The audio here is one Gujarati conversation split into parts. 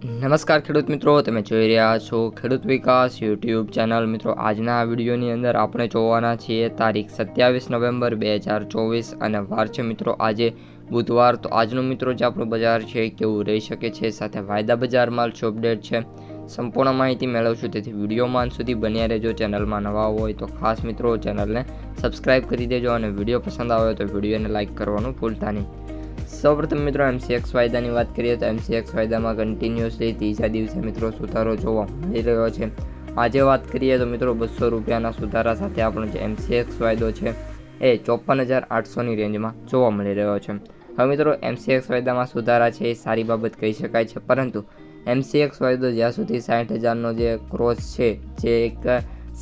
નમસ્કાર ખેડૂત મિત્રો, તમે જોઈ રહ્યા છો ખેડૂત વિકાસ યુટ્યુબ ચેનલ। મિત્રો, આજના આ વિડીયોની અંદર આપણે જોવાના છીએ તારીખ 27 નવેમ્બર 2024 અને વાર છે મિત્રો આજે બુધવાર। તો આજનું મિત્રો જે આપણું બજાર છે કેવું રહી શકે છે, સાથે વાયદા બજારમાં શું અપડેટ છે, સંપૂર્ણ માહિતી મેળવશું। તેથી વિડીયોમાં અંત સુધી બન્યા રહેજો। ચેનલમાં નવા હોય તો ખાસ મિત્રો ચેનલને સબસ્ક્રાઈબ કરી દેજો અને વિડીયો પસંદ આવે તો વિડીયોને લાઇક કરવાનું ભૂલતા નહીં। સૌપ્રથમ મિત્રો MCX વાયદાની વાત કરીએ તો MCX વાયદામાં કન્ટિન્યુઅસલી ત્રીજા દિવસે મિત્રો સુધારો જોવા મળી રહ્યો છે। આજે વાત કરીએ તો મિત્રો 200 રૂપિયાના સુધારા સાથે આપણો જે MCX વાયદો છે એ 54,800ની રેન્જમાં જોવા મળી રહ્યો છે। હવે મિત્રો MCX વાયદામાં સુધારા છે એ સારી બાબત કહી શકાય છે, પરંતુ MCX વાયદો જ્યાં સુધી 60,000નો જે ક્રોસ છે, જે એક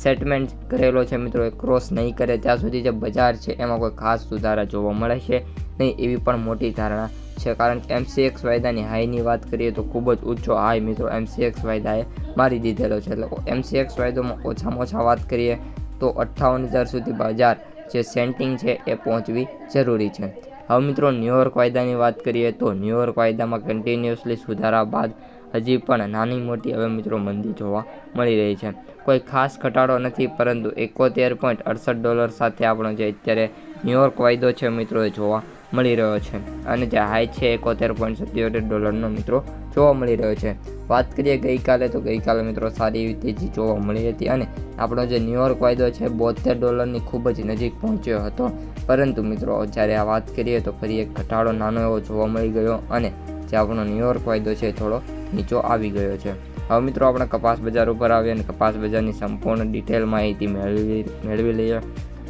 સેટમેન્ટ કરેલો છે મિત્રો, એ ક્રોસ નહીં કરે ત્યાં સુધી જે બજાર છે એમાં કોઈ ખાસ સુધારા જોવા મળે છે નહીં, એવી પણ મોટી ધારણા છે। કારણ કે MCX વાયદાની હાઈની વાત કરીએ તો ખૂબ જ ઊંચો હાઈ મિત્રો MCX વાયદાએ મારી દીધેલો છે। એટલે MCX વાયદોમાં ઓછામાં ઓછા વાત કરીએ તો 58,000 સુધી બજાર જે સેન્ટિંગ છે એ પહોંચવી જરૂરી છે। હવે મિત્રો ન્યુયોર્ક વાયદાની વાત કરીએ તો ન્યુયોર્ક વાયદામાં કન્ટિન્યુઅસલી સુધારા બાદ હજી પણ નાની મોટી હવે મિત્રો મંદી જોવા મળી રહી છે। કોઈ ખાસ ઘટાડો નથી, પરંતુ $71.68 સાથે આપણો જે અત્યારે ન્યુયોર્ક વાયદો છે મિત્રો એ જોવા મળી રહ્યો છે અને જે હાઈ છે $71.77નો મિત્રો જોવા મળી રહ્યો છે। વાત કરીએ ગઈકાલે તો ગઈકાલે મિત્રો સારી એવી તેજી જોવા મળી હતી અને આપણો જે ન્યુયોર્ક વાયદો છે $72ની ખૂબ જ નજીક પહોંચ્યો હતો, પરંતુ મિત્રો જ્યારે આ વાત કરીએ તો ફરી એક ઘટાડો નાનો એવો જોવા મળી ગયો અને જે આપણો ન્યુયોર્ક વાયદો છે થોડો નીચો આવી ગયો છે। હવે મિત્રો આપણે કપાસ બજાર ઉપર આવીએ અને કપાસ બજારની સંપૂર્ણ ડિટેલ માહિતી મેળવી લઈએ।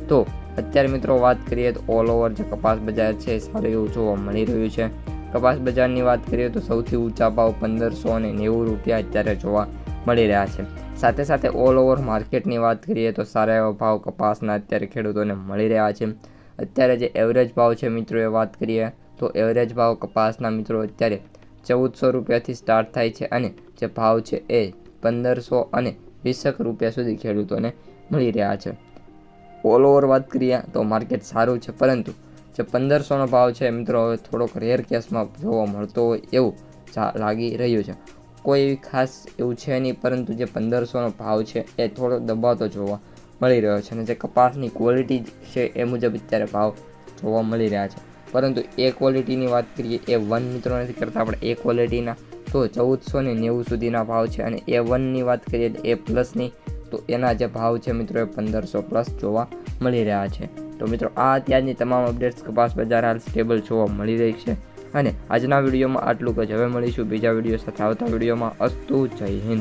તો અત્યારે મિત્રો વાત કરીએ તો ઓલ ઓવર જે કપાસ બજાર છે સારું એવું જોવા મળી રહ્યું છે। કપાસ બજારની વાત કરીએ તો સૌથી ઊંચા ભાવ 1,590 રૂપિયા અત્યારે જોવા મળી રહ્યા છે। સાથે સાથે ઓલ ઓવર માર્કેટની વાત કરીએ તો સારા એવા ભાવ કપાસના અત્યારે ખેડૂતોને મળી રહ્યા છે। અત્યારે જે એવરેજ ભાવ છે મિત્રો એ વાત કરીએ તો એવરેજ ભાવ કપાસના મિત્રો અત્યારે 1,400 રૂપિયાથી સ્ટાર્ટ થાય છે અને જે ભાવ છે એ 1,520 રૂપિયા સુધી ખેડૂતોને મળી રહ્યા છે। ઓલ ઓવર વાત કરીએ તો માર્કેટ સારું છે, પરંતુ જે 1,500નો ભાવ છે મિત્રો હવે થોડોક રેર કેસમાં જોવા મળતો હોય એવું લાગી રહ્યું છે। કોઈ એવી ખાસ એવું છે નહીં, પરંતુ જે 1,500નો ભાવ છે એ થોડો દબાતો જોવા મળી રહ્યો છે અને જે કપાસની ક્વોલિટી છે એ મુજબ અત્યારે ભાવ જોવા મળી રહ્યા છે। પરંતુ એ ક્વોલિટીની વાત કરીએ A1 મિત્રો નથી કરતા આપણે એ ક્વોલિટીના તો 1,490 સુધીના ભાવ છે અને A1ની વાત કરીએ A+ની તો એના જે ભાવ છે મિત્રો એ 1,500+ જોવા મળી રહ્યા છે। તો મિત્રો આ અત્યારની તમામ અપડેટ્સ કપાસ બજાર હાલ સ્ટેબલ જોવા મળી રહી છે અને આજના વિડીયોમાં આટલું જ। હવે મળીશું બીજા વિડીયો સાથે આવતા વિડીયોમાં। અસ્તુ, જય હિન્દ।